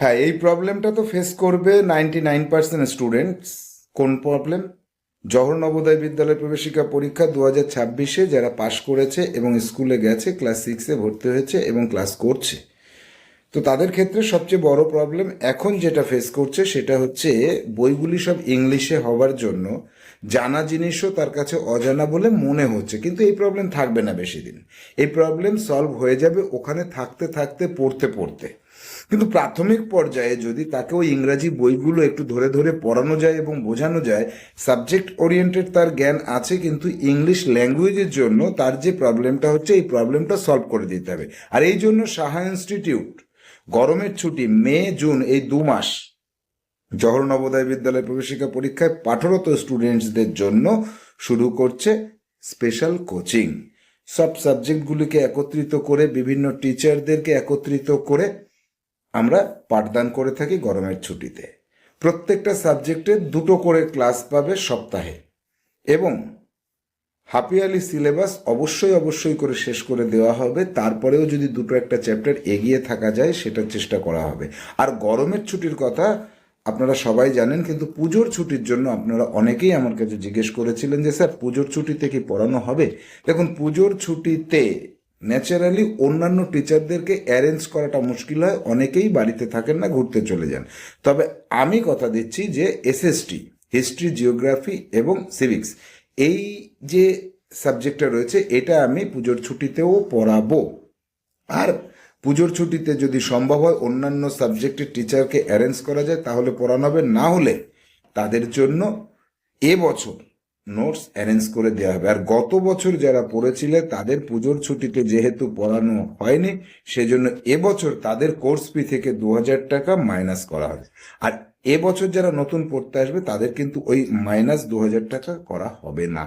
হ্যাঁ, এই প্রবলেমটা তো ফেস করবে 99% স্টুডেন্টস। কোন প্রবলেম? জওহর নবোদয় বিদ্যালয় প্রবেশিকা পরীক্ষা 2026-এ যারা পাশ করেছে এবং স্কুলে গেছে, ক্লাস 6-এ ভর্তি হয়েছে এবং ক্লাস করছে, তো তাদের ক্ষেত্রে সবচেয়ে বড় প্রবলেম এখন যেটা ফেস করছে সেটা হচ্ছে বইগুলি সব ইংলিশে হওয়ার জন্য জানা জিনিসও তার কাছে অজানা বলে মনে হচ্ছে। কিন্তু এই প্রবলেম থাকবে না বেশি দিন, এই প্রবলেম সলভ হয়ে যাবে ওখানে থাকতে থাকতে পড়তে পড়তে। কিন্তু প্রাথমিক পর্যায়ে যদি তাকে ওই ইংরাজি বইগুলো একটু ধরে ধরে পড়ানো যায় এবং বোঝানো যায়, সাবজেক্ট ওরিয়েন্টেড তার জ্ঞান আছে, কিন্তু ইংলিশ ল্যাঙ্গুয়েজের জন্য তার যে প্রবলেমটা হচ্ছে এই প্রবলেমটা সলভ করে দিতে হবে। আর এই জন্য সাহা ইনস্টিটিউট গরমের ছুটি মে জুন এই 2 মাস জওহর নবোদয় বিদ্যালয় প্রবেশিকা পরীক্ষায় পাঠরত স্টুডেন্টসদের জন্য শুরু করছে স্পেশাল কোচিং। সব সাবজেক্টগুলিকে একত্রিত করে, বিভিন্ন টিচারদেরকে একত্রিত করে আমরা পাঠদান করে থাকি গরমের ছুটিতে। প্রত্যেকটা সাবজেক্টে 2টো করে ক্লাস পাবে সপ্তাহে, এবং হাফ ইয়ারলি সিলেবাস অবশ্যই করে শেষ করে দেওয়া হবে। তারপরেও যদি দুটো একটা চ্যাপ্টার এগিয়ে থাকা যায় সেটার চেষ্টা করা হবে। আর গরমের ছুটির কথা আপনারা সবাই জানেন, কিন্তু পুজোর ছুটির জন্য আপনারা অনেকেই আমার কাছে জিজ্ঞেস করেছিলেন যে স্যার পুজোর ছুটিতে কি পড়ানো হবে। দেখুন, পুজোর ছুটিতে ন্যাচারালি অন্যান্য টিচারদেরকে অ্যারেঞ্জ করাটা মুশকিল হয়, অনেকেই বাড়িতে থাকেন না, ঘুরতে চলে যান। তবে আমি কথা দিচ্ছি যে এসএসটি, হিস্ট্রি, জিওগ্রাফি এবং সিভিক্স, এই যে সাবজেক্টটা রয়েছে এটা আমি পুজোর ছুটিতেও পড়াবো। আর পুজোর ছুটিতে যদি সম্ভব হয় অন্যান্য সাবজেক্টের টিচারকে অ্যারেঞ্জ করা যায় তাহলে পড়ানো হবে, না হলে তাদের জন্য এবছর নোটস অ্যারেঞ্জ করে দেওয়া হবে। আর গত বছর যারা পড়েছিলেন তাদের পুজোর ছুটিতে যেহেতু পড়ানো হয়নি, সেজন্য এবছর তাদের কোর্স ফি থেকে 2000 টাকা মাইনাস করা হবে। আর এবছর যারা নতুন পড়তে আসবে তাদের কিন্তু ওই -2000 টাকা করা হবে না।